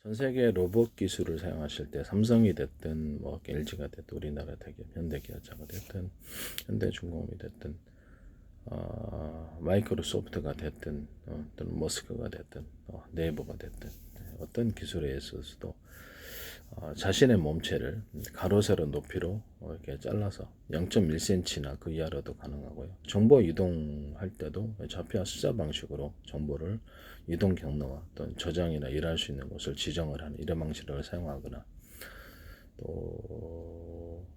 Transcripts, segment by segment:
전 세계 로봇 기술을 사용하실 때 삼성이 됐든 뭐 LG가 됐든 우리나라 대기업 현대기아차가 됐든 현대중공업이 됐든 마이크로소프트가 됐든 또는 머스크가 됐든 네이버가 됐든 어떤 기술에 있어서도 자신의 몸체를 가로 세로 높이로 이렇게 잘라서 0.1cm나 그 이하로도 가능하고요. 정보 이동할 때도 좌표와 숫자 방식으로 정보를 이동 경로와 또는 저장이나 일할 수 있는 곳을 지정을 하는 이런 방식을 사용하거나 또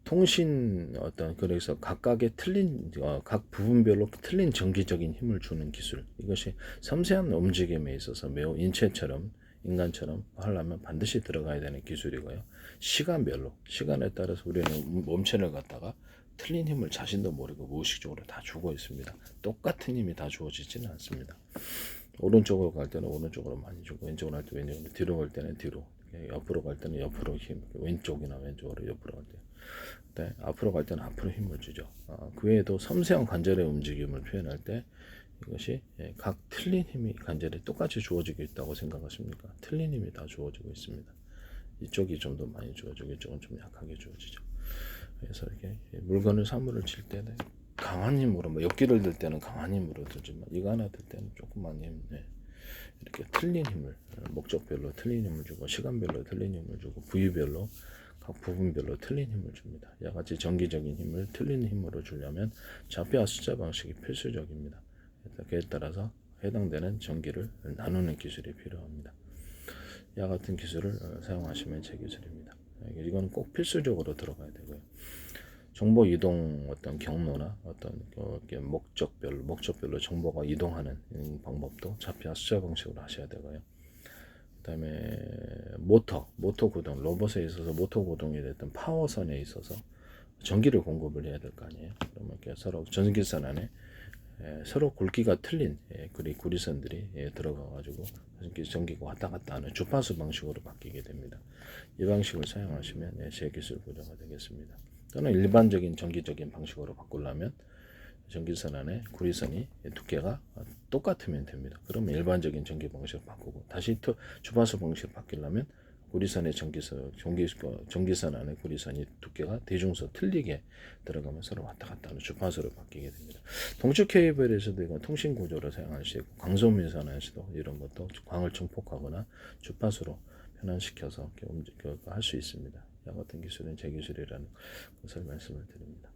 통신 어떤 그래서 각각의 틀린 각 부분별로 틀린 정기적인 힘을 주는 기술, 이것이 섬세한 움직임에 있어서 매우 인체처럼 인간처럼 하려면 반드시 들어가야 되는 기술이고요. 시간별로 시간에 따라서 우리는 몸체를 갖다가 틀린 힘을 자신도 모르고 무의식적으로 다 주고 있습니다. 똑같은 힘이 다 주어지지는 않습니다. 오른쪽으로 갈 때는 오른쪽으로 많이 주고, 왼쪽으로 갈 때 왼쪽으로, 뒤로 갈 때는 뒤로, 옆으로 갈 때는 옆으로 힘, 왼쪽이나 왼쪽으로 옆으로 갈 때, 네, 앞으로 갈 때는 앞으로 힘을 주죠. 그 외에도 섬세한 관절의 움직임을 표현할 때 이것이 각 틀린 힘이 관절에 똑같이 주어지고 있다고 생각하십니까? 틀린 힘이 다 주어지고 있습니다. 이쪽이 좀 더 많이 주어지고 이쪽은 좀 약하게 주어지죠. 그래서 이렇게 물건을 사물을 칠 때는 강한 힘으로, 뭐 엽기를 들 때는 강한 힘으로 들지만 이거 하나 들 때는 조그만 힘, 이렇게 틀린 힘을 목적별로 틀린 힘을 주고 시간별로 틀린 힘을 주고 부위별로 각 부분별로 틀린 힘을 줍니다. 이와 같이 정기적인 힘을 틀린 힘으로 주려면 좌표와 숫자 방식이 필수적입니다. 그에 따라서 해당되는 전기를 나누는 기술이 필요합니다. 이와 같은 기술을 사용하시면 제 기술입니다. 이건 꼭 필수적으로 들어가야 되고요. 정보 이동 어떤 경로나 어떤 목적별로 정보가 이동하는 방법도 좌표와 숫자 방식으로 하셔야 되고요. 그다음에 모터 구동, 로봇에 있어서 모터 구동이 됐던 파워선에 있어서 전기를 공급을 해야 될 거 아니에요. 그러면 이렇게 서로 전기선 안에 서로 굵기가 틀린 구리선들이 들어가가지고 전기가 왔다 갔다 하는 주파수 방식으로 바뀌게 됩니다. 이 방식을 사용하시면 제기술 구조가 되겠습니다. 또는 일반적인 전기적인 방식으로 바꾸려면 전기선 안에 구리선이 두께가 똑같으면 됩니다. 그러면 일반적인 전기 방식을 바꾸고 다시 주파수 방식을 바뀌려면 구리선의 전기선 안에 구리선이 두께가 대중서 틀리게 들어가면 서로 왔다 갔다 하는 주파수로 바뀌게 됩니다. 동축 케이블에서도 이건 통신 구조로 사용할 수 있고, 광소민선에서도 이런 것도 광을 증폭하거나 주파수로 변환시켜서 할 수 있습니다. 이 같은 기술은 제 기술이라는 것을 말씀을 드립니다.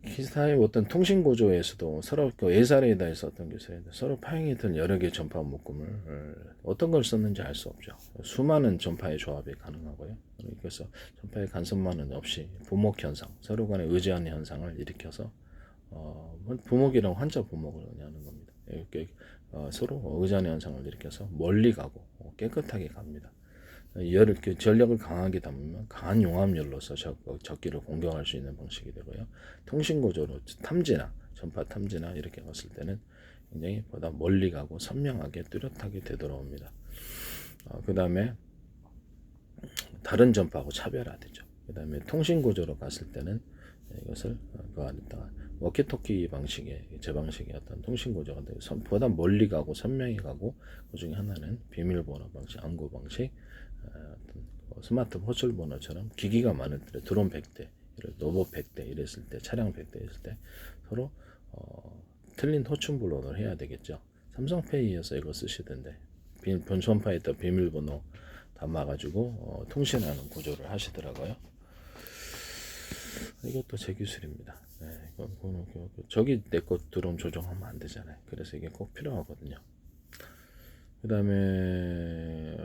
기타의 어떤 통신 구조에서도 서로 예사레이다에 썼던 기술인데 서로 파행이 든 여러 개의 전파 묶음을 어떤 걸 썼는지 알 수 없죠. 수많은 전파의 조합이 가능하고요. 그래서 전파의 간섭만은 없이 부목 현상, 서로 간의 의지하는 현상을 일으켜서 부목이랑 환자 부목을 의미하는 겁니다. 이렇게 서로 의지하는 현상을 일으켜서 멀리 가고 깨끗하게 갑니다. 전력을 강하게 담으면 강한 용암열로서 적기를 공격할 수 있는 방식이 되고요. 통신구조로 전파 탐지나 이렇게 갔을 때는 굉장히 보다 멀리 가고 선명하게 뚜렷하게 되돌아옵니다. 그 다음에 다른 전파하고 차별화되죠. 그 다음에 통신구조로 갔을 때는 이것을 그 안에다가 워키토키 방식의 제 방식의 어떤 통신구조가 보다 멀리 가고 선명히 가고, 그 중에 하나는 비밀번호 방식, 암구 방식, 스마트 호출 번호처럼 기기가 많을 때 드론 100대, 로봇 100대 이랬을 때, 차량 100대 있을 때 서로 틀린 호출 번호를 해야 되겠죠. 삼성페이에서 이거 쓰시던데 전파에다 비밀번호 담아가지고 통신하는 구조를 하시더라고요. 이것도 제 기술입니다. 저기 내 것 드론 조정하면 안 되잖아요. 그래서 이게 꼭 필요하거든요. 그 다음에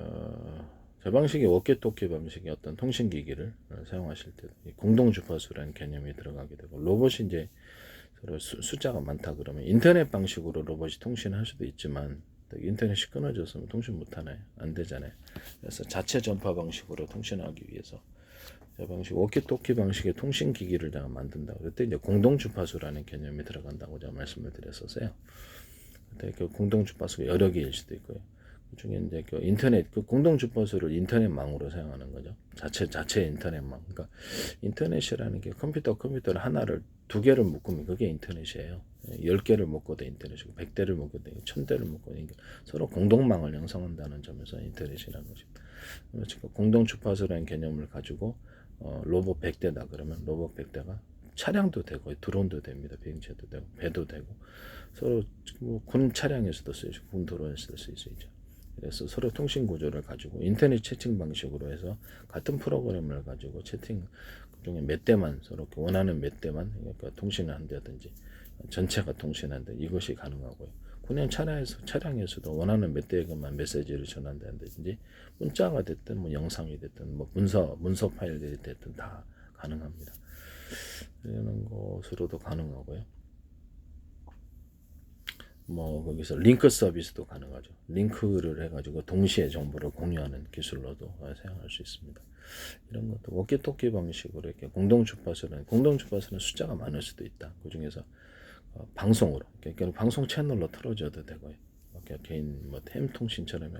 저 방식의 워키토키 방식의 어떤 통신기기를 사용하실 때 공동 주파수라는 개념이 들어가게 되고, 로봇이 이제 서로 숫자가 많다 그러면 인터넷 방식으로 로봇이 통신할 수도 있지만 인터넷이 끊어져서 통신 못하나요? 안 되잖아요. 그래서 자체 전파 방식으로 통신하기 위해서 저 방식 워키토키 방식의 통신기기를 제가 만든다고 그때 이제 공동 주파수라는 개념이 들어간다고 제가 말씀을 드렸었어요. 그때 그 공동 주파수가 여러 개일 수도 있고요. 그중에 이제 그 인터넷 그 공동 주파수를 인터넷망으로 사용하는 거죠. 자체 인터넷망. 그러니까 인터넷이라는 게 컴퓨터를 하나를 두 개를 묶으면 그게 인터넷이에요. 10개를 묶어도 인터넷이고 100대를 묶어도 1000대를 묶어도 서로 공동망을 형성한다는 점에서 인터넷이라는 것입니다. 그러니까 공동 주파수라는 개념을 가지고 로봇 100대다 그러면 로봇 100대가 차량도 되고 드론도 됩니다. 비행체도 되고 배도 되고 서로 군 차량에서도 쓰이죠. 군 드론에서도 쓸 수 있죠. 그래서 서로 통신 구조를 가지고 인터넷 채팅 방식으로 해서 같은 프로그램을 가지고 채팅 중에 몇 대만 서로 원하는 몇 대만 그러니까 통신을 한다든지 전체가 통신한다 이것이 가능하고요. 그냥 차량에서도 원하는 몇 대에만 메시지를 전한다든지 문자가 됐든 뭐 영상이 됐든 뭐 문서 파일들이 됐든 다 가능합니다. 이런 것으로도 가능하고요. 뭐 거기서 링크 서비스도 가능하죠. 링크를 해가지고 동시에 정보를 공유하는 기술로도 사용할 수 있습니다. 이런 것도 워키토키 방식으로 이렇게 공동 주파수는 숫자가 많을 수도 있다. 그 중에서 방송으로 그러니까 방송 채널로 틀어줘도 되고요. 개인 뭐 템 통신처럼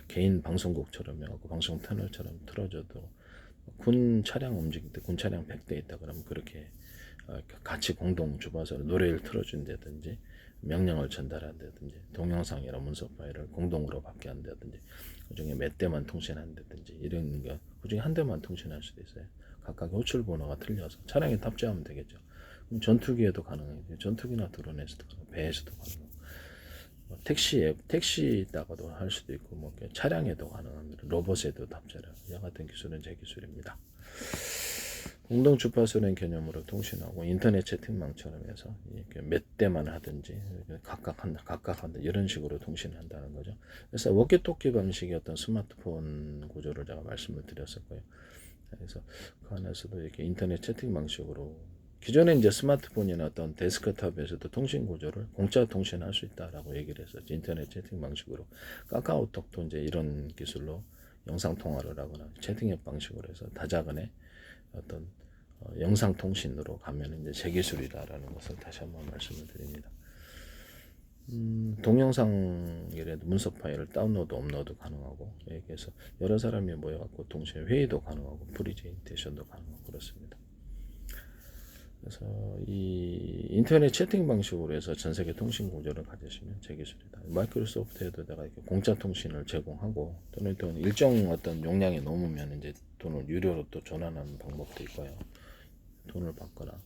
개인 방송국처럼 해갖고 방송 채널처럼 틀어줘도 군 차량 움직일 때 군 차량 100대 있다 그러면 그렇게 같이 공동 주파수로 노래를 틀어준다든지 명령을 전달한다든지 동영상이나 문서 파일을 공동으로 받게 한다든지 그중에 몇 대만 통신한다든지 이런 거 그중에 한 대만 통신할 수도 있어요. 각각 호출 번호가 틀려서 차량에 탑재하면 되겠죠. 그럼 전투기에도 가능해요. 전투기나 드론에서도 가능하고 배에서도 가능하고 뭐 택시에다가도 할 수도 있고 뭐 차량에도 가능합니다. 로봇에도 탑재를 이와 같은 기술은 제 기술입니다. 공동 주파수라는 개념으로 통신하고 인터넷 채팅망처럼 해서 이렇게 몇 대만 하든지 각각 한다 이런 식으로 통신한다는 거죠. 그래서 워키토키 방식의 어떤 스마트폰 구조를 제가 말씀을 드렸었고요. 그래서 그 안에서도 이렇게 인터넷 채팅 방식으로 기존에 이제 스마트폰이나 어떤 데스크탑에서도 통신 구조를 공짜 통신할 수 있다라고 얘기를 했었죠. 인터넷 채팅 방식으로 카카오톡도 이제 이런 기술로 영상 통화를 하거나 채팅 앱 방식으로 해서 다자간에 어떤 영상 통신으로 가면 이제 제 기술이다라는 것을 다시 한번 말씀을 드립니다. 동영상이라도 문서 파일을 다운로드, 업로드 가능하고 그래서 여러 사람이 모여갖고 동시에 회의도 가능하고 프리젠테이션도 가능하고 그렇습니다. 그래서 이 인터넷 채팅 방식으로 해서 전 세계 통신 구조를 가지시면 제 기술이다. 마이크로소프트에도 내가 이렇게 공짜 통신을 제공하고 또는 또 일정 어떤 용량이 넘으면 이제 돈을 유료로 또 전환하는 방법도 있고요. 돈을 받거나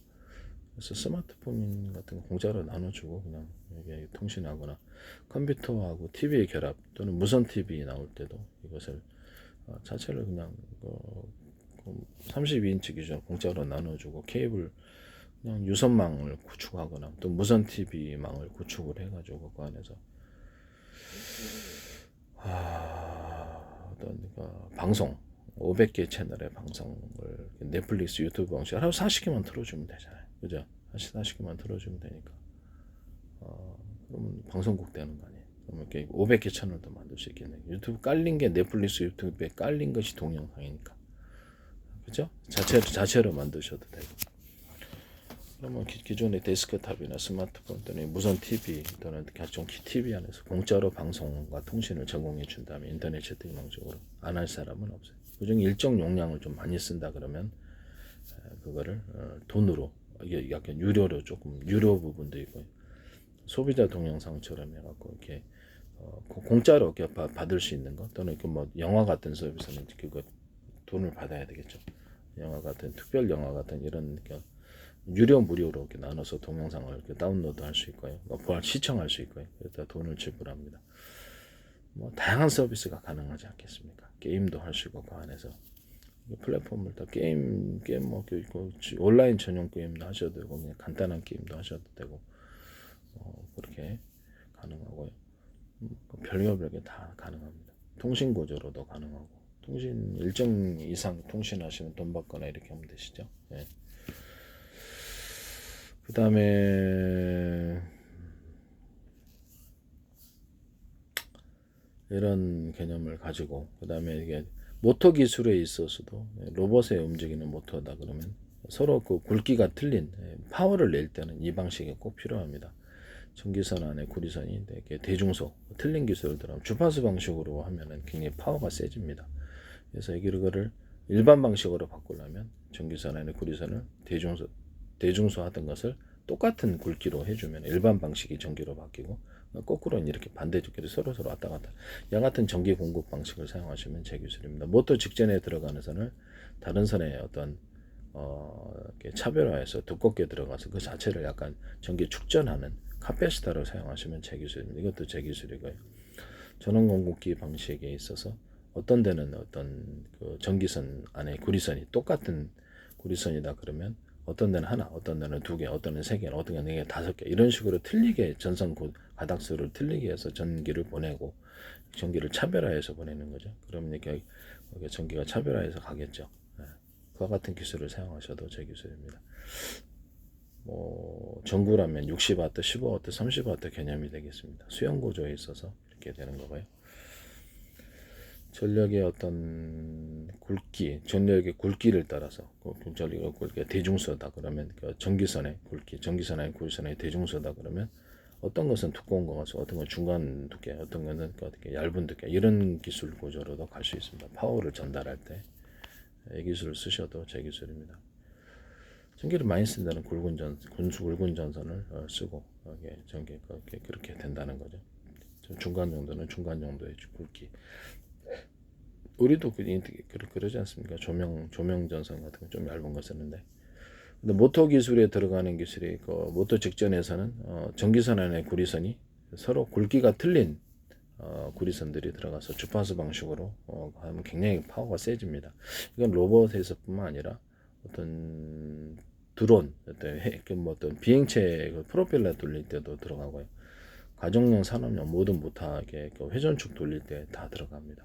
그래서 스마트폰 같은 거 공짜로 나눠주고 그냥 이게 통신하거나 컴퓨터하고 TV의 결합 또는 무선 TV 나올 때도 이것을 자체를 그냥 32인치 기준 공짜로 나눠주고 케이블 그냥 유선망을 구축하거나 또 무선 TV망을 구축을 해가지고 그 안에서 어떤 방송 500개 채널의 방송을 넷플릭스 유튜브 방식 하루 40개만 틀어주면 되잖아요. 그죠? 40개만 틀어주면 되니까 그러면 방송국 되는 거 아니에요. 그러면 이렇게 500개 채널도 만들 수 있겠네요. 유튜브 깔린 게 넷플릭스 유튜브에 깔린 것이 동영상이니까 그죠? 자체로 만드셔도 되고 그러면 기존의 데스크탑이나 스마트폰 또는 무선 TV 또는 각종 TV 안에서 공짜로 방송과 통신을 제공해 준다면 인터넷 채팅 방식으로 안 할 사람은 없어요. 그중에 일정 용량을 좀 많이 쓴다 그러면 그거를 돈으로 이게 약간 유료로 조금 유료 부분도 있고 소비자 동영상처럼 해갖고 이렇게 공짜로 이렇게 받을 수 있는 거 또는 이렇게 뭐 영화 같은 서비스는 그거 돈을 받아야 되겠죠. 영화 같은 특별 영화 같은 이런 유료 무료로 이렇게 나눠서 동영상을 이렇게 다운로드 할 수 있고요. 시청할 수 있고요. 그래서 돈을 지불합니다. 뭐 다양한 서비스가 가능하지 않겠습니까? 게임도 할 수 있고 그 안에서 플랫폼을 다 게임 뭐 있고 온라인 전용 게임도 하셔도 되고 그냥 간단한 게임도 하셔도 되고 그렇게 가능하고요. 별게 다 가능합니다. 통신 구조로도 가능하고 통신 일정 이상 통신하시면 돈 받거나 이렇게 하면 되시죠. 예. 그 다음에 이런 개념을 가지고 그 다음에 이게 모터 기술에 있어서도 로봇에 움직이는 모터다 그러면 서로 그 굵기가 틀린 파워를 낼 때는 이 방식이 꼭 필요합니다. 전기선 안에 구리선이 이렇게 대중소 틀린 기술을 들어가면 주파수 방식으로 하면은 굉장히 파워가 세집니다. 그래서 이거를 일반 방식으로 바꾸려면 전기선 안에 구리선을 대중소 하던 것을 똑같은 굵기로 해주면 일반 방식이 전기로 바뀌고, 거꾸로는 이렇게 반대쪽끼리 서로 왔다 갔다 양 같은 전기 공급 방식을 사용하시면 제 기술입니다. 모터 직전에 들어가는 선을 다른 선의 어떤 이렇게 차별화해서 두껍게 들어가서 그 자체를 약간 전기 축전하는 카패시터를 사용하시면 제 기술입니다. 이것도 제 기술이고요. 전원 공급기 방식에 있어서 어떤 데는 어떤 그 전기선 안에 구리선이 똑같은 구리선이다 그러면 어떤 데는 하나, 어떤 데는 두 개, 어떤 데는 세 개, 어떤 데는 네 개, 다섯 개, 이런 식으로 틀리게 전선 가닥수를 틀리게 해서 전기를 보내고 전기를 차별화해서 보내는 거죠. 그러면 이렇게 전기가 차별화해서 가겠죠. 네. 그와 같은 기술을 사용하셔도 제 기술입니다. 뭐 전구라면 60W, 15W, 30W 개념이 되겠습니다. 수영 구조에 있어서 이렇게 되는 거고요. 전력의 어떤 굵기, 전력의 굵기를 따라서 전력의 굵기가 대중소다 그러면 전기선의 굵기, 전기선의 구리선의 대중소다 그러면 어떤 것은 두꺼운 것 같고 어떤 건 중간 두께, 어떤 것은 얇은 두께, 이런 기술 구조로도 갈 수 있습니다. 파워를 전달할 때 이 기술을 쓰셔도 제 기술입니다. 전기를 많이 쓴다는 굵은 전선을 쓰고 전기가 그렇게 된다는 거죠. 중간 정도는 중간 정도의 굵기. 우리도 그러지 않습니까? 조명 전선 같은 거 좀 얇은 거 쓰는데. 근데 모터 기술에 들어가는 기술이 모터 직전에서는 전기선 안에 구리선이 서로 굵기가 틀린 구리선들이 들어가서 주파수 방식으로 하면 굉장히 파워가 세집니다. 이건 로봇에서뿐만 아니라 어떤 드론, 어떤 비행체 프로펠러 돌릴 때도 들어가고요. 가정용, 산업용 모든 모터하게 회전축 돌릴 때 다 들어갑니다.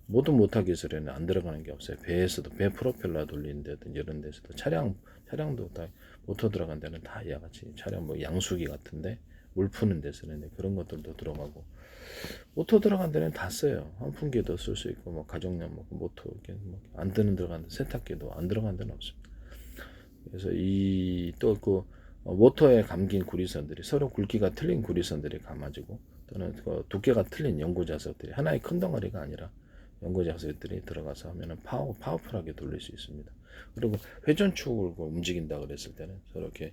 모든 모터 기술에는 안 들어가는 게 없어요. 배에서도 배 프로펠러 돌리는 데든 이런 데서도 차량도 다 모터 들어간 데는 다 이와 같이 차량 뭐 양수기 같은데 물 푸는 데 쓰는데 그런 것들도 들어가고, 모터 들어간 데는 다 써요. 환풍기도 쓸 수 있고 뭐 가정용 모터 이렇게 안 드는 들어간 세탁기도 안 들어간 데는 없습니다. 그래서 이 또 그 모터에 감긴 구리선들이 서로 굵기가 틀린 구리선들이 감아지고 또는 그 두께가 틀린 연고 자석들이 하나의 큰 덩어리가 아니라 연고 자석들이 들어가서 하면은 파워풀하게 돌릴 수 있습니다. 그리고 회전축을 움직인다 그랬을 때는 저렇게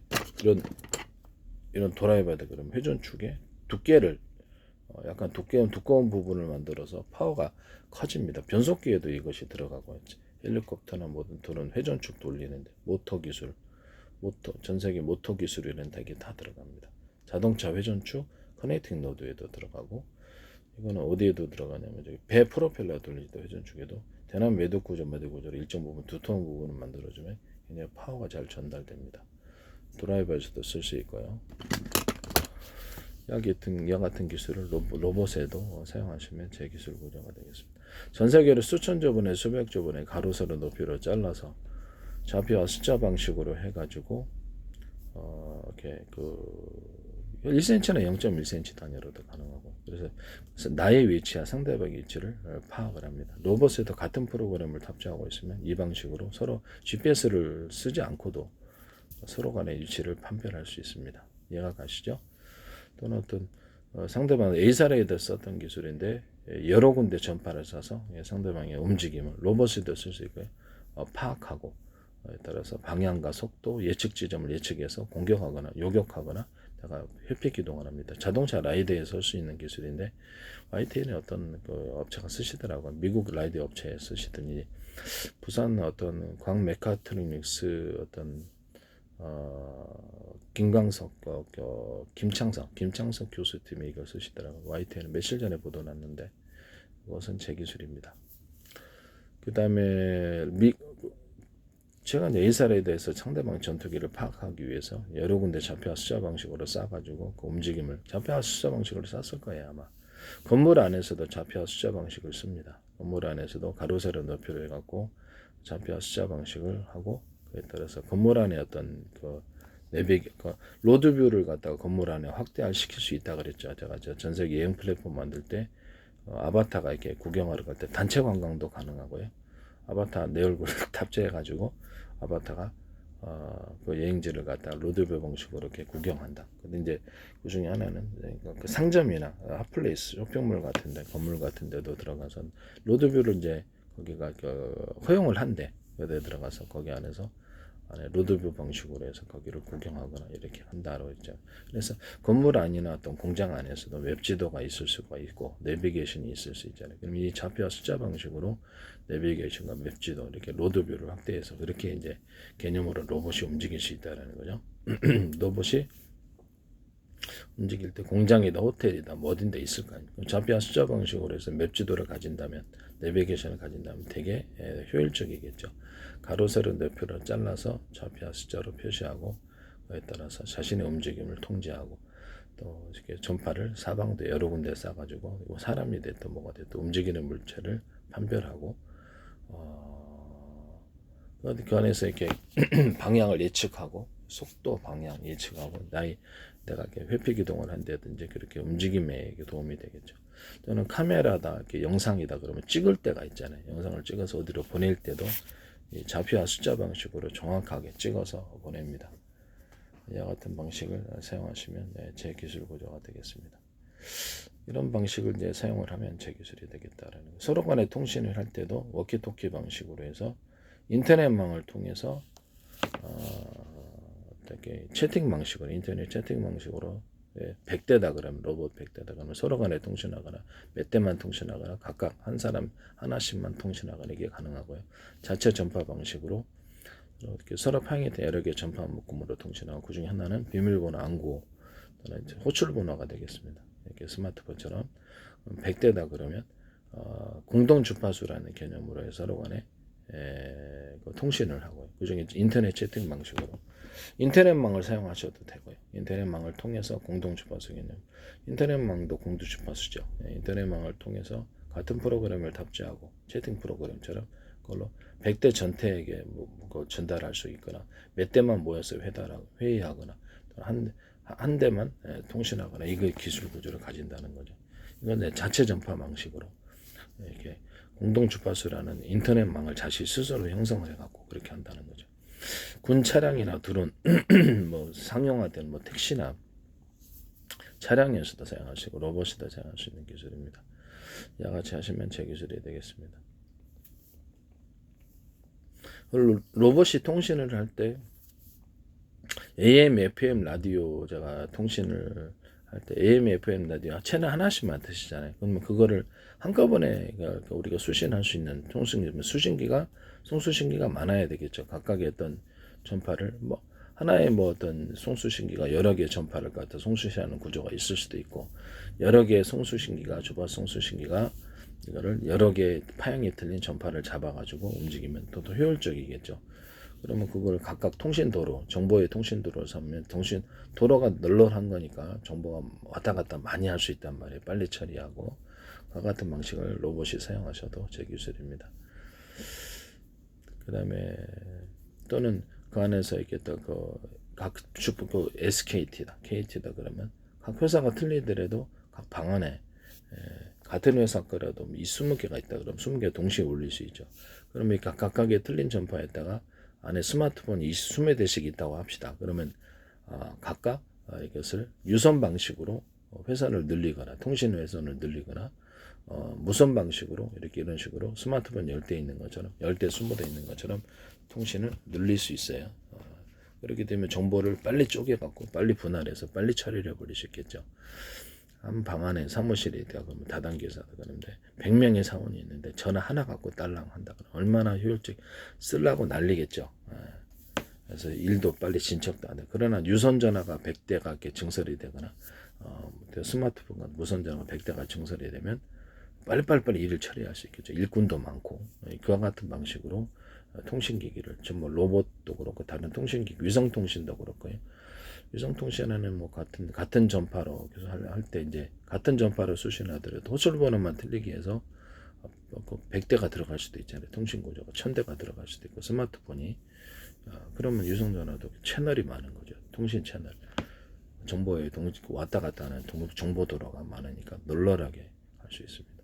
이런 돌아해봐야 그러면 회전축의 두께를 약간 두꺼운 부분을 만들어서 파워가 커집니다. 변속기에도 이것이 들어가고 있지. 헬리콥터나 모든 드론 회전축 돌리는데 전 세계 모터 기술이라는 되게 다 들어갑니다. 자동차 회전축 커넥팅 노드에도 들어가고, 이거는 어디에도 들어가냐면 저기 배 프로펠러 돌릴 때 회전축에도 대남 매듭 구조를 일정 부분 두터운 부분을 만들어주면 그냥 파워가 잘 전달됩니다. 드라이버에서도 쓸 수 있고요. 이와 같은 기술을 로봇에도 사용하시면 제 기술 구조가 되겠습니다. 전 세계로 수천 조분의 수백 조분의 가로세로 높이로 잘라서 좌표와 숫자 방식으로 해가지고 이렇게 1cm나 0.1cm 단위로도 가능하고, 그래서 나의 위치와 상대방의 위치를 파악을 합니다. 로봇에도 같은 프로그램을 탑재하고 있으면 이 방식으로 서로 GPS를 쓰지 않고도 서로 간의 위치를 판별할 수 있습니다. 이해가 가시죠? 또는 어떤 상대방 A사례에도 썼던 기술인데 여러 군데 전파를 쏴서 상대방의 움직임을 로봇에도 쓸 수 있고요. 파악하고 따라서 방향과 속도, 예측 지점을 예측해서 공격하거나 요격하거나 내가 회피 기동을 합니다. 자동차 라이드에 쓸 수 있는 기술인데 YTN의 어떤 업체가 쓰시더라고요. 미국 라이드 업체에 쓰시더니 부산 어떤 광 메카트로닉스 어떤 김창석 교수팀이 이걸 쓰시더라고요. YTN은 며칠 전에 보도 났는데 이것은 제 기술입니다. 그 다음에 제가 A사례에 대해서 상대방 전투기를 파악하기 위해서 여러 군데 좌표와 숫자 방식으로 쏴가지고 그 움직임을 좌표와 숫자 방식으로 쐈을 거예요 아마. 건물 안에서도 좌표와 숫자 방식을 씁니다. 건물 안에서도 가로세로 높이로 해갖고 좌표와 숫자 방식을 하고, 그에 따라서 건물 안에 어떤 로드뷰를 갖다가 건물 안에 확대를 시킬 수 있다 그랬죠. 제가 전 세계 여행 플랫폼 만들 때 아바타가 이렇게 구경하러 갈 때 단체 관광도 가능하고요. 아바타 내 얼굴을 탑재해가지고 아바타가 그 여행지를 갖다 로드뷰 방식으로 이렇게 구경한다. 근데 이제 그 중에 하나는 그 상점이나 핫플레이스, 쇼핑몰 같은데, 건물 같은데도 들어가서 로드뷰를 이제 거기가 그 허용을 한대. 여기에 들어가서 거기 안에서 안에 로드뷰 방식으로 해서 거기를 구경하거나 이렇게 한다고 했죠. 그래서 건물 안이나 어떤 공장 안에서도 웹지도가 있을 수가 있고 내비게이션이 있을 수 있잖아요. 그럼 이 좌표와 숫자 방식으로 내비게이션과 웹지도 이렇게 로드뷰를 확대해서 그렇게 이제 개념으로 로봇이 움직일 수 있다라는 거죠. 로봇이 움직일 때 공장이다, 호텔이다, 뭐 어딘데 있을 거 아니에요. 좌표와 숫자 방식으로 해서 맵지도를 가진다면, 내비게이션을 가진다면 되게 효율적이겠죠. 가로, 세로, 네표를 잘라서 좌표와 숫자로 표시하고, 그에 따라서 자신의 움직임을 통제하고, 또 이렇게 전파를 사방도 여러 군데 쏴가지고, 사람이 됐든 뭐가 됐든 움직이는 물체를 판별하고, 그 안에서 이렇게 방향을 예측하고, 속도, 방향 예측하고, 내가 이렇게 회피 기동을 한다든지 그렇게 움직임에 도움이 되겠죠. 또는 카메라다, 이렇게 영상이다 그러면 찍을 때가 있잖아요. 영상을 찍어서 어디로 보낼 때도 이 좌표와 숫자 방식으로 정확하게 찍어서 보냅니다. 이와 같은 방식을 사용하시면 제 기술 구조가 되겠습니다. 이런 방식을 이제 사용을 하면 제 기술이 되겠다라는 거예요. 서로 간의 통신을 할 때도 워키토키 방식으로 해서 인터넷망을 통해서 이렇게 채팅 방식으로, 인터넷 채팅 방식으로 100대다 그러면, 로봇 100대다 그러면 서로 간에 통신하거나 몇 대만 통신하거나 각각 한 사람 하나씩만 통신하거나 이게 가능하고요. 자체 전파 방식으로 이렇게 서로 파행했던 여러 개의 전파 묶음으로 통신하고, 그 중에 하나는 비밀번호 암구 또는 이제 호출번호가 되겠습니다. 이렇게 스마트폰처럼 100대다 그러면 공동 주파수라는 개념으로 해서 서로 간에 그 통신을 하고요. 그 중에 인터넷 채팅 방식으로 인터넷망을 사용하셔도 되고요. 인터넷망을 통해서 공동 주파수 개념. 인터넷망도 공동 주파수죠. 인터넷망을 통해서 같은 프로그램을 답지하고 채팅 프로그램처럼 그걸로 100대 전체에게 전달할 수 있거나 몇 대만 모여서 회의하거나 한 대만 통신하거나, 이거 기술 구조를 가진다는 거죠. 이건 자체 전파 방식으로 이렇게 공동 주파수라는 인터넷망을 자신 스스로 형성을 해갖고 그렇게 한다는 거죠. 군 차량이나 드론, 뭐 상용화된 뭐 택시나 차량에서도 사용하시고 로봇에도 사용할 수 있는 기술입니다. 이와 같이 하시면 제 기술이 되겠습니다. 로봇이 통신을 할 때 AM, FM 라디오, 제가 통신을 할 때 AM, FM 라디오 채널 하나씩만 드시잖아요. 그러면 그거를 한꺼번에 우리가 수신할 수 있는 송수신기가 많아야 되겠죠. 각각의 어떤 전파를 하나의 어떤 송수신기가 여러 개의 전파를 갖다 송수시하는 구조가 있을 수도 있고, 여러 개의 송수신기가, 주파 송수신기가 이거를 여러 개의 파형이 틀린 전파를 잡아가지고 움직이면 더 효율적이겠죠. 그러면 그걸 각각 통신도로, 정보의 통신도로를 삼으면 도로가 널널한 거니까 정보가 왔다 갔다 많이 할 수 있단 말이에요. 빨리 처리하고. 그와 같은 방식을 로봇이 사용하셔도 제 기술입니다. 그 다음에 또는 그 안에서 이렇게 또 각 SKT다, KT다 그러면 각 회사가 틀리더라도 각 방 안에 같은 회사 거라도 이 20개가 있다 그러면 20개 동시에 올릴 수 있죠. 그러면 각각의 틀린 전파에다가 안에 스마트폰이 20대씩 있다고 합시다. 그러면 각각 이것을 유선 방식으로 회선을 늘리거나 통신 회선을 늘리거나 무선 방식으로 이런 식으로 스마트폰 10대 있는 것처럼 10대 20대 있는 것처럼 통신을 늘릴 수 있어요. 그렇게 되면 정보를 빨리 쪼개갖고 빨리 분할해서 빨리 처리를 해버릴 수 있겠죠. 한 방 안에 사무실이 있다 그러면 다단계에서 그러는데 100명의 사원이 있는데 전화 하나 갖고 딸랑 한다 그러면 얼마나 효율적, 쓰려고 난리겠죠. 그래서 일도 빨리 진척도 안 돼. 그러나 유선 전화가 100대가 이렇게 증설이 되거나 스마트폰과 무선 전화가 100대가 증설이 되면 빨리 일을 처리할 수 있겠죠. 일꾼도 많고. 그와 같은 방식으로 통신기기를, 뭐 로봇도 그렇고 다른 통신기기, 위성통신도 그렇고요. 위성통신에는 같은 전파로 계속 할 때 이제 같은 전파로 수신하더라도 호출번호만 틀리기 위해서 100대가 들어갈 수도 있잖아요. 통신구조가 1000대가 들어갈 수도 있고, 스마트폰이. 그러면 유성전화도 채널이 많은 거죠. 통신 채널. 정보에 왔다 갔다 하는 정보도로가 많으니까 널널하게 할 수 있습니다.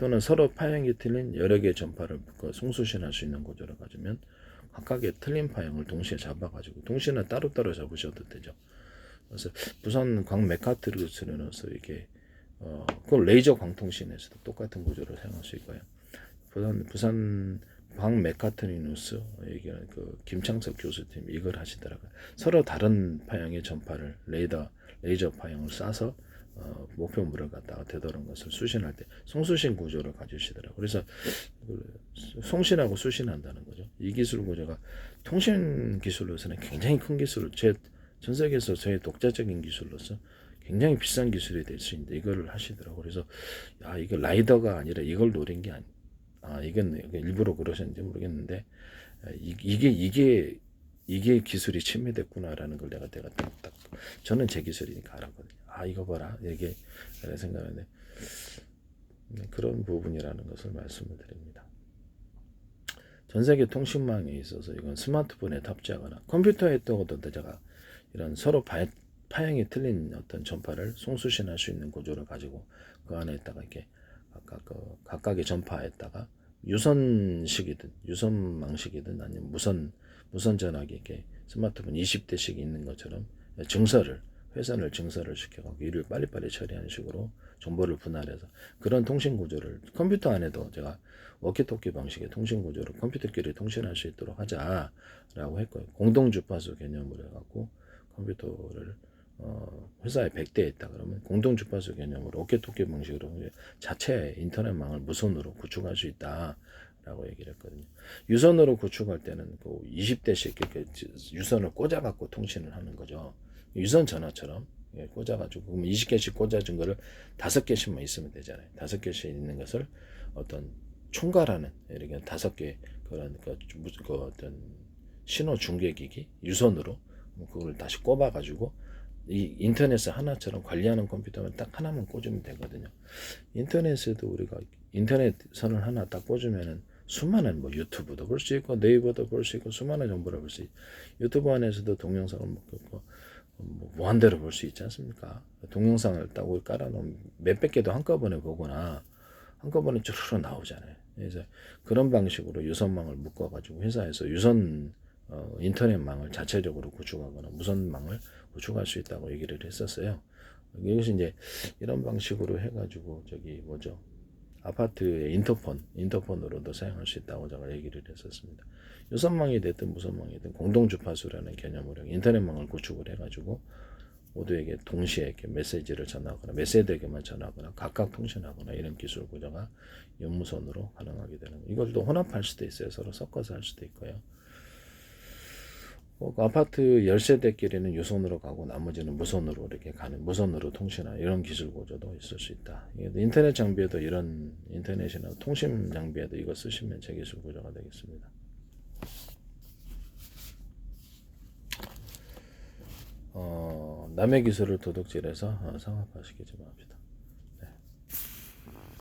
또는 서로 파형이 틀린 여러 개의 전파를 송수신할 수 있는 구조를 가지면 각각의 틀린 파형을 동시에 잡아가지고 동시에는 따로따로 잡으셔도 되죠. 그래서 부산 광 메카트루스로서 이게 그 레이저 광통신에서도 똑같은 구조를 사용할 수 있고요. 부산 광 메카트리누스 얘기하는 그 김창석 교수팀 이걸 하시더라고요. 서로 다른 파형의 전파를 레이저 파형을 쏴서 목표물을 갖다가 되돌은 것을 수신할 때 송수신 구조를 가지시더라고요. 그래서 송신하고 수신한다는 거죠. 이 기술 구조가 통신 기술로서는 굉장히 큰 기술을 전 세계에서 저의 독자적인 기술로서 굉장히 비싼 기술이 될 수 있는데 이걸 하시더라고요. 그래서 야 이거 라이더가 아니라 이걸 노린 게 이건 일부러 그러셨는지 모르겠는데 이게 기술이 침해됐구나라는 걸 내가 딱 저는 제 기술이니까 알았거든요. 이거 봐라 이게 생각하는데 그런 부분이라는 것을 말씀을 드립니다. 전 세계 통신망에 있어서 이건 스마트폰에 탑재하거나 컴퓨터에 떠오던 제가 이런 서로 파형이 틀린 어떤 전파를 송수신할 수 있는 구조를 가지고 그 안에다가 이렇게 아까 그 각각의 전파에다가 유선식이든 유선망식이든 아니면 무선 전화기 이렇게 스마트폰 20대씩 있는 것처럼 회선을 증설을 시켜가지고 일을 빨리빨리 처리하는 식으로 정보를 분할해서 그런 통신 구조를 컴퓨터 안에도 제가 워키토키 방식의 통신 구조를 컴퓨터끼리 통신할 수 있도록 하자라고 했고요. 공동 주파수 개념으로 해갖고 컴퓨터를 회사에 100대 있다 그러면 공동 주파수 개념으로 워키토키 방식으로 자체 인터넷망을 무선으로 구축할 수 있다라고 얘기를 했거든요. 유선으로 구축할 때는 그 20대씩 이렇게 유선을 꽂아갖고 통신을 하는 거죠. 유선 전화처럼 꽂아가지고 그럼 20개씩 꽂아준 거를 5개씩만 있으면 되잖아요. 5개씩 있는 것을 어떤 총괄하는 이렇게 5개 그런 그 어떤 신호 중계기기 유선으로 그걸 다시 꼽아가지고 이 인터넷을 하나처럼 관리하는 컴퓨터만 딱 하나만 꽂으면 되거든요. 인터넷에도 우리가 인터넷 선을 하나 딱 꽂으면은 수많은 뭐 유튜브도 볼 수 있고 네이버도 볼 수 있고 수많은 정보를 볼 수 있고 유튜브 안에서도 동영상을 먹고 무한대로 볼 수 있지 않습니까? 동영상을 딱 깔아놓으면 몇백 개도 한꺼번에 보거나 한꺼번에 쭈르르 나오잖아요. 그래서 그런 방식으로 유선망을 묶어가지고 회사에서 유선 인터넷망을 자체적으로 구축하거나 무선망을 구축할 수 있다고 얘기를 했었어요. 이것이 이제 이런 방식으로 해가지고 아파트의 인터폰으로도 사용할 수 있다고 제가 얘기를 했었습니다. 유선망이 됐든 무선망이든 공동주파수라는 개념으로 인터넷망을 구축을 해가지고 모두에게 동시에 이렇게 메시지를 전하거나 메시지에게만 전하거나 각각 통신하거나 이런 기술 구조가 연무선으로 가능하게 되는 거예요. 이걸 또 혼합할 수도 있어요. 서로 섞어서 할 수도 있고요. 아파트 10세대끼리는 유선으로 가고 나머지는 무선으로 이렇게 가는 무선으로 통신하는 이런 기술 구조도 있을 수 있다. 인터넷 장비에도 이런 인터넷이나 통신 장비에도 이거 쓰시면 제 기술 구조가 되겠습니다. 남의 기술을 도둑질해서 상업화시키지 맙시다.